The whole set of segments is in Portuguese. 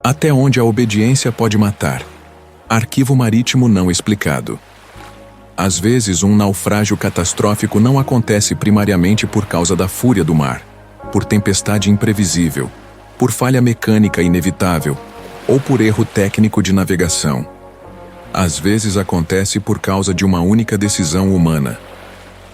Até onde a obediência pode matar. Arquivo marítimo não explicado. Às vezes, um naufrágio catastrófico não acontece primariamente por causa da fúria do mar, por tempestade imprevisível, por falha mecânica inevitável ou por erro técnico de navegação. Às vezes acontece por causa de uma única decisão humana,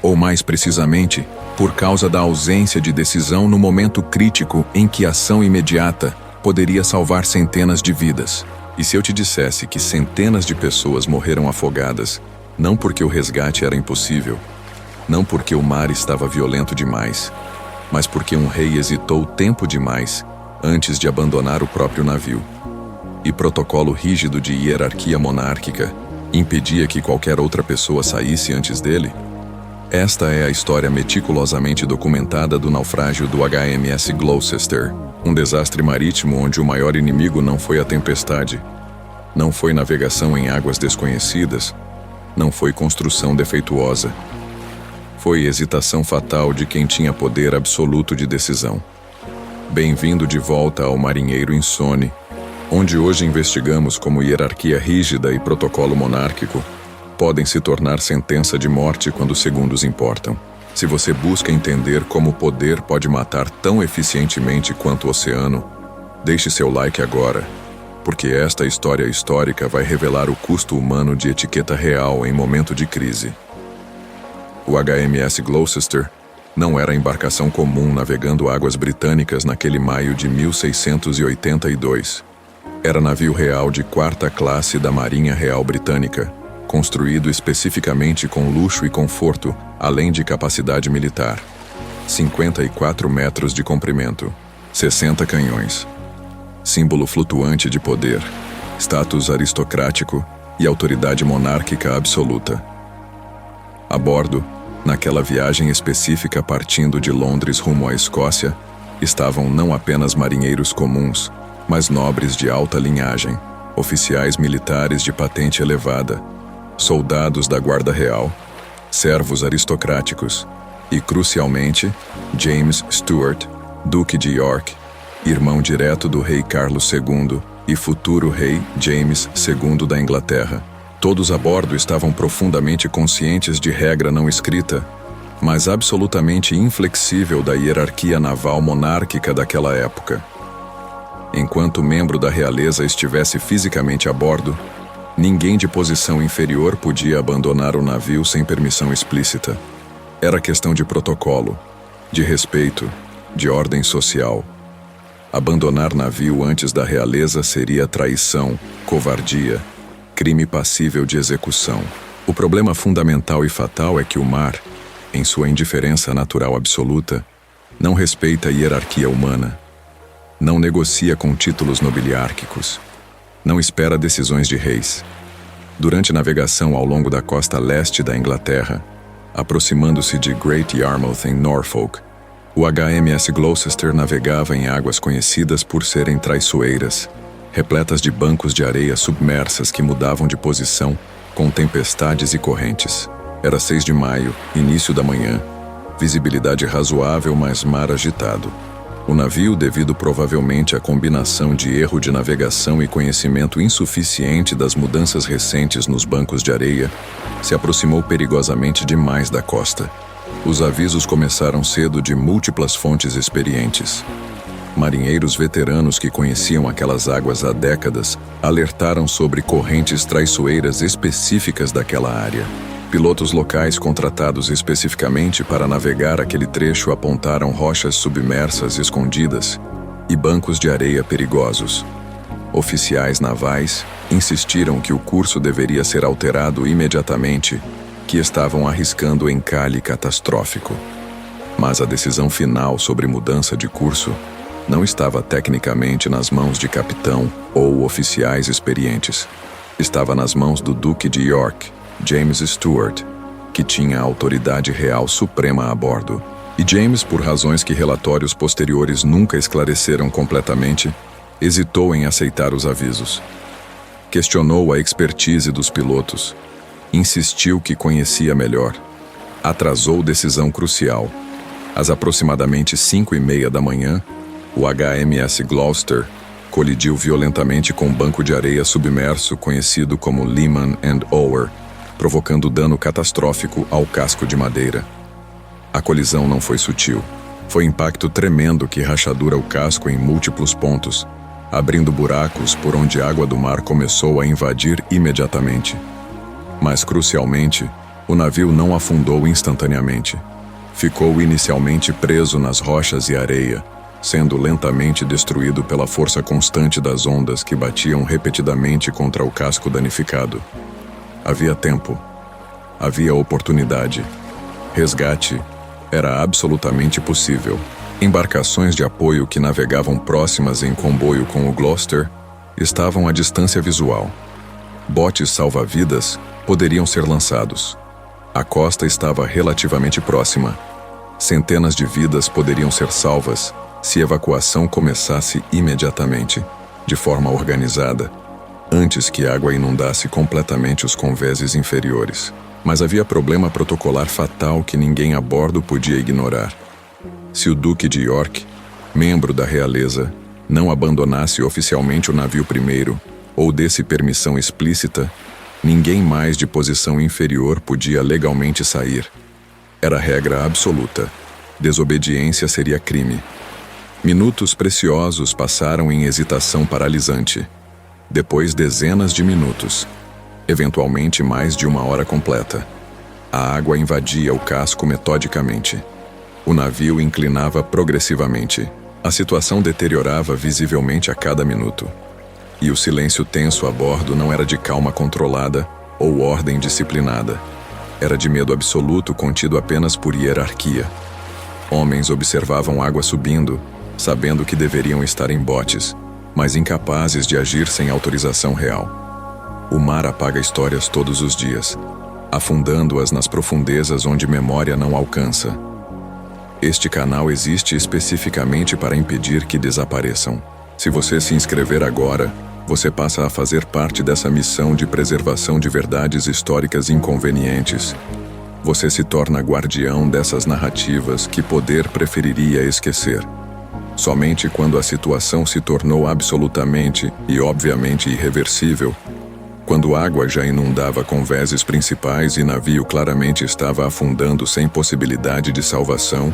ou mais precisamente, por causa da ausência de decisão no momento crítico em que ação imediata poderia salvar centenas de vidas. E se eu te dissesse que centenas de pessoas morreram afogadas, não porque o resgate era impossível, não porque o mar estava violento demais, mas porque um rei hesitou tempo demais antes de abandonar o próprio navio. E protocolo rígido de hierarquia monárquica impedia que qualquer outra pessoa saísse antes dele? Esta é a história meticulosamente documentada do naufrágio do HMS Gloucester, um desastre marítimo onde o maior inimigo não foi a tempestade, não foi navegação em águas desconhecidas, não foi construção defeituosa. Foi hesitação fatal de quem tinha poder absoluto de decisão. Bem-vindo de volta ao Marinheiro Insone, onde hoje investigamos como hierarquia rígida e protocolo monárquico podem se tornar sentença de morte quando segundos importam. Se você busca entender como o poder pode matar tão eficientemente quanto o oceano, deixe seu like agora, porque esta história histórica vai revelar o custo humano de etiqueta real em momento de crise. O HMS Gloucester não era embarcação comum navegando águas britânicas naquele maio de 1682. Era navio real de 4ª classe da Marinha Real Britânica, construído especificamente com luxo e conforto, além de capacidade militar. 54 metros de comprimento, 60 canhões. Símbolo flutuante de poder, status aristocrático e autoridade monárquica absoluta. A bordo, naquela viagem específica partindo de Londres rumo à Escócia, estavam não apenas marinheiros comuns, mas nobres de alta linhagem, oficiais militares de patente elevada, soldados da Guarda Real, servos aristocráticos e, crucialmente, James Stuart, Duque de York, irmão direto do rei Carlos II e futuro rei James II da Inglaterra. Todos a bordo estavam profundamente conscientes de regra não escrita, mas absolutamente inflexível da hierarquia naval monárquica daquela época. Enquanto membro da realeza estivesse fisicamente a bordo, ninguém de posição inferior podia abandonar o navio sem permissão explícita. Era questão de protocolo, de respeito, de ordem social. Abandonar navio antes da realeza seria traição, covardia, crime passível de execução. O problema fundamental e fatal é que o mar, em sua indiferença natural absoluta, não respeita a hierarquia humana, não negocia com títulos nobiliárquicos, não espera decisões de reis. Durante navegação ao longo da costa leste da Inglaterra, aproximando-se de Great Yarmouth em Norfolk, o HMS Gloucester navegava em águas conhecidas por serem traiçoeiras, repletas de bancos de areia submersas que mudavam de posição com tempestades e correntes. Era 6 de maio, início da manhã, visibilidade razoável, mas mar agitado. O navio, devido provavelmente à combinação de erro de navegação e conhecimento insuficiente das mudanças recentes nos bancos de areia, se aproximou perigosamente demais da costa. Os avisos começaram cedo de múltiplas fontes experientes. Marinheiros veteranos que conheciam aquelas águas há décadas alertaram sobre correntes traiçoeiras específicas daquela área. Pilotos locais contratados especificamente para navegar aquele trecho apontaram rochas submersas escondidas e bancos de areia perigosos. Oficiais navais insistiram que o curso deveria ser alterado imediatamente, que estavam arriscando encalhe catastrófico. Mas a decisão final sobre mudança de curso não estava tecnicamente nas mãos de capitão ou oficiais experientes. Estava nas mãos do Duque de York, James Stuart, que tinha a autoridade real suprema a bordo. E James, por razões que relatórios posteriores nunca esclareceram completamente, hesitou em aceitar os avisos. Questionou a expertise dos pilotos, insistiu que conhecia melhor, atrasou decisão crucial. Às aproximadamente 5:30 da manhã, o HMS Gloucester colidiu violentamente com um banco de areia submerso conhecido como Lehman and Ower, provocando dano catastrófico ao casco de madeira. A colisão não foi sutil. Foi um impacto tremendo que rachadura o casco em múltiplos pontos, abrindo buracos por onde a água do mar começou a invadir imediatamente. Mas, crucialmente, o navio não afundou instantaneamente. Ficou inicialmente preso nas rochas e areia, sendo lentamente destruído pela força constante das ondas que batiam repetidamente contra o casco danificado. Havia tempo. Havia oportunidade. Resgate era absolutamente possível. Embarcações de apoio que navegavam próximas em comboio com o Gloucester estavam à distância visual. Botes salva-vidas poderiam ser lançados. A costa estava relativamente próxima. Centenas de vidas poderiam ser salvas se a evacuação começasse imediatamente, de forma organizada, antes que a água inundasse completamente os convéses inferiores. Mas havia problema protocolar fatal que ninguém a bordo podia ignorar. Se o Duque de York, membro da realeza, não abandonasse oficialmente o navio primeiro, ou desse permissão explícita, ninguém mais de posição inferior podia legalmente sair. Era regra absoluta. Desobediência seria crime. Minutos preciosos passaram em hesitação paralisante. Depois dezenas de minutos. Eventualmente mais de uma hora completa. A água invadia o casco metodicamente. O navio inclinava progressivamente. A situação deteriorava visivelmente a cada minuto. E o silêncio tenso a bordo não era de calma controlada ou ordem disciplinada. Era de medo absoluto contido apenas por hierarquia. Homens observavam água subindo, sabendo que deveriam estar em botes, mas incapazes de agir sem autorização real. O mar apaga histórias todos os dias, afundando-as nas profundezas onde memória não alcança. Este canal existe especificamente para impedir que desapareçam. Se você se inscrever agora, você passa a fazer parte dessa missão de preservação de verdades históricas inconvenientes. Você se torna guardião dessas narrativas que poder preferiria esquecer. Somente quando a situação se tornou absolutamente e obviamente irreversível, quando água já inundava convéses principais e navio claramente estava afundando sem possibilidade de salvação,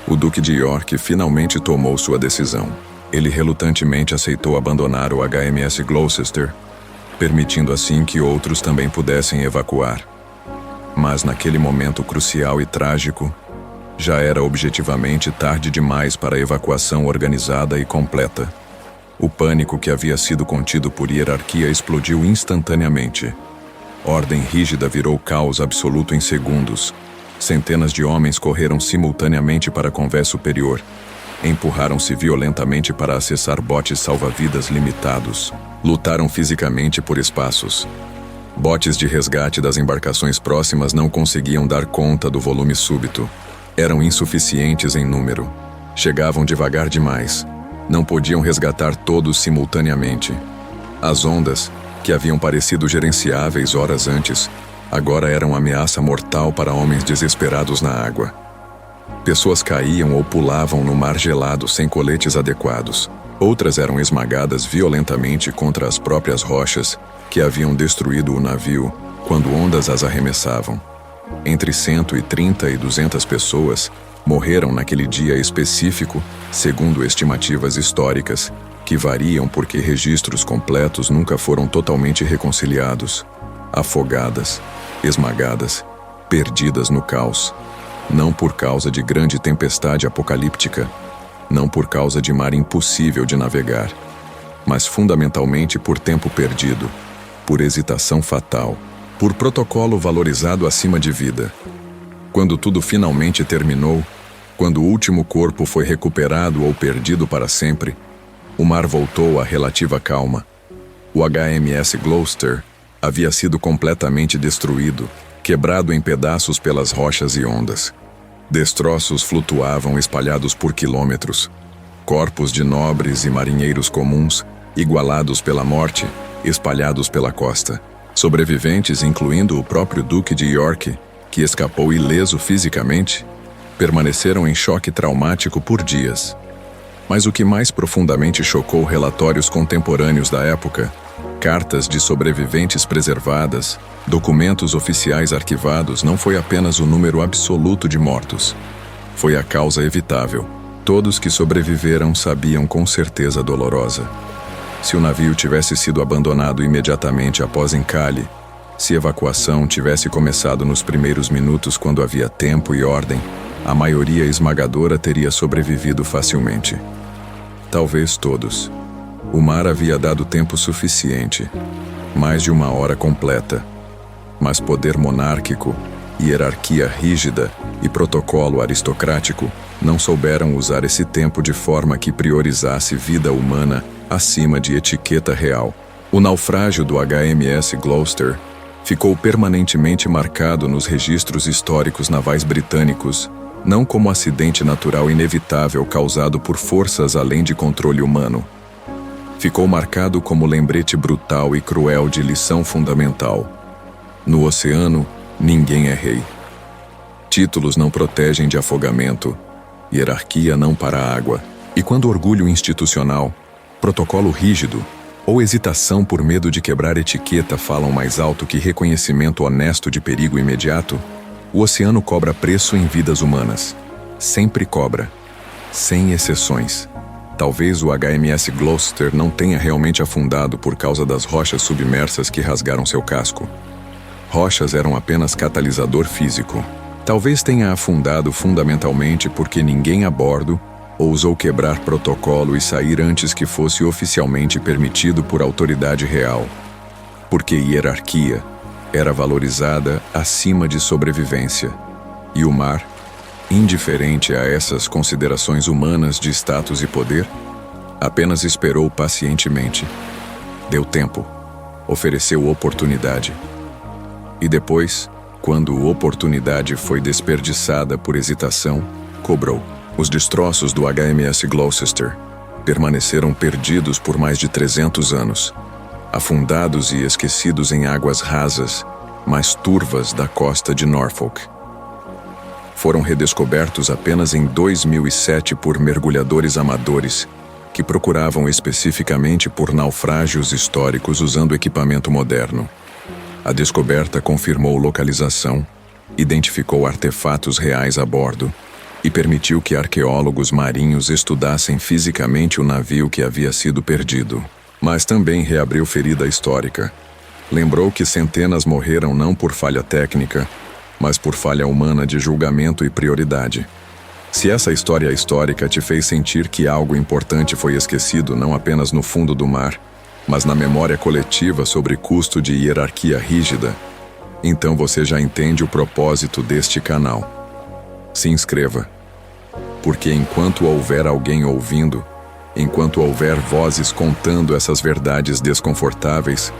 o Duque de York finalmente tomou sua decisão. Ele relutantemente aceitou abandonar o HMS Gloucester, permitindo assim que outros também pudessem evacuar. Mas naquele momento crucial e trágico, já era objetivamente tarde demais para a evacuação organizada e completa. O pânico que havia sido contido por hierarquia explodiu instantaneamente. Ordem rígida virou caos absoluto em segundos. Centenas de homens correram simultaneamente para a convés superior. Empurraram-se violentamente para acessar botes salva-vidas limitados. Lutaram fisicamente por espaços. Botes de resgate das embarcações próximas não conseguiam dar conta do volume súbito. Eram insuficientes em número. Chegavam devagar demais. Não podiam resgatar todos simultaneamente. As ondas, que haviam parecido gerenciáveis horas antes, agora eram ameaça mortal para homens desesperados na água. Pessoas caíam ou pulavam no mar gelado sem coletes adequados. Outras eram esmagadas violentamente contra as próprias rochas que haviam destruído o navio quando ondas as arremessavam. Entre 130 e 200 pessoas morreram naquele dia específico, segundo estimativas históricas, que variam porque registros completos nunca foram totalmente reconciliados. Afogadas, esmagadas, perdidas no caos. Não por causa de grande tempestade apocalíptica, não por causa de mar impossível de navegar, mas fundamentalmente por tempo perdido, por hesitação fatal, por protocolo valorizado acima de vida. Quando tudo finalmente terminou, quando o último corpo foi recuperado ou perdido para sempre, o mar voltou à relativa calma. O HMS Gloucester havia sido completamente destruído, quebrado em pedaços pelas rochas e ondas. Destroços flutuavam espalhados por quilômetros. Corpos de nobres e marinheiros comuns, igualados pela morte, espalhados pela costa. Sobreviventes, incluindo o próprio Duque de York, que escapou ileso fisicamente, permaneceram em choque traumático por dias. Mas o que mais profundamente chocou relatórios contemporâneos da época, cartas de sobreviventes preservadas, documentos oficiais arquivados, não foi apenas o número absoluto de mortos. Foi a causa evitável. Todos que sobreviveram sabiam com certeza dolorosa. Se o navio tivesse sido abandonado imediatamente após encalhe, se a evacuação tivesse começado nos primeiros minutos quando havia tempo e ordem, a maioria esmagadora teria sobrevivido facilmente. Talvez todos. O mar havia dado tempo suficiente, mais de 1 hora completa. Mas poder monárquico, hierarquia rígida e protocolo aristocrático não souberam usar esse tempo de forma que priorizasse vida humana acima de etiqueta real. O naufrágio do HMS Gloucester ficou permanentemente marcado nos registros históricos navais britânicos, não como acidente natural inevitável causado por forças além de controle humano. Ficou marcado como lembrete brutal e cruel de lição fundamental. No oceano, ninguém é rei. Títulos não protegem de afogamento, hierarquia não para a água. E quando orgulho institucional, protocolo rígido ou hesitação por medo de quebrar etiqueta falam mais alto que reconhecimento honesto de perigo imediato, o oceano cobra preço em vidas humanas. Sempre cobra. Sem exceções. Talvez o HMS Gloucester não tenha realmente afundado por causa das rochas submersas que rasgaram seu casco. Rochas eram apenas catalisador físico. Talvez tenha afundado fundamentalmente porque ninguém a bordo ousou quebrar protocolo e sair antes que fosse oficialmente permitido por autoridade real. Porque hierarquia era valorizada acima de sobrevivência. E o mar, indiferente a essas considerações humanas de status e poder, apenas esperou pacientemente. Deu tempo. Ofereceu oportunidade. E depois, quando oportunidade foi desperdiçada por hesitação, cobrou. Os destroços do HMS Gloucester permaneceram perdidos por mais de 300 anos, afundados e esquecidos em águas rasas, mas turvas da costa de Norfolk. Foram redescobertos apenas em 2007 por mergulhadores amadores que procuravam especificamente por naufrágios históricos usando equipamento moderno. A descoberta confirmou localização, identificou artefatos reais a bordo e permitiu que arqueólogos marinhos estudassem fisicamente o navio que havia sido perdido. Mas também reabriu ferida histórica. Lembrou que centenas morreram não por falha técnica, mas por falha humana de julgamento e prioridade. Se essa história histórica te fez sentir que algo importante foi esquecido não apenas no fundo do mar, mas na memória coletiva sobre custo de hierarquia rígida, então você já entende o propósito deste canal. Se inscreva, porque enquanto houver alguém ouvindo, enquanto houver vozes contando essas verdades desconfortáveis,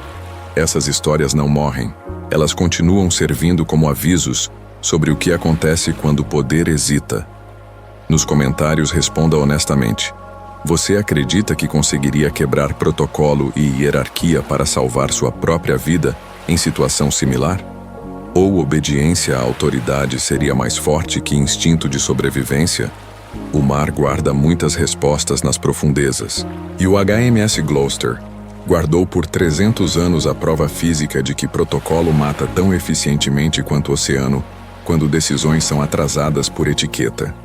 essas histórias não morrem. Elas continuam servindo como avisos sobre o que acontece quando o poder hesita. Nos comentários responda honestamente. Você acredita que conseguiria quebrar protocolo e hierarquia para salvar sua própria vida em situação similar? Ou obediência à autoridade seria mais forte que instinto de sobrevivência? O mar guarda muitas respostas nas profundezas. E o HMS Gloucester guardou por 300 anos a prova física de que protocolo mata tão eficientemente quanto o oceano quando decisões são atrasadas por etiqueta.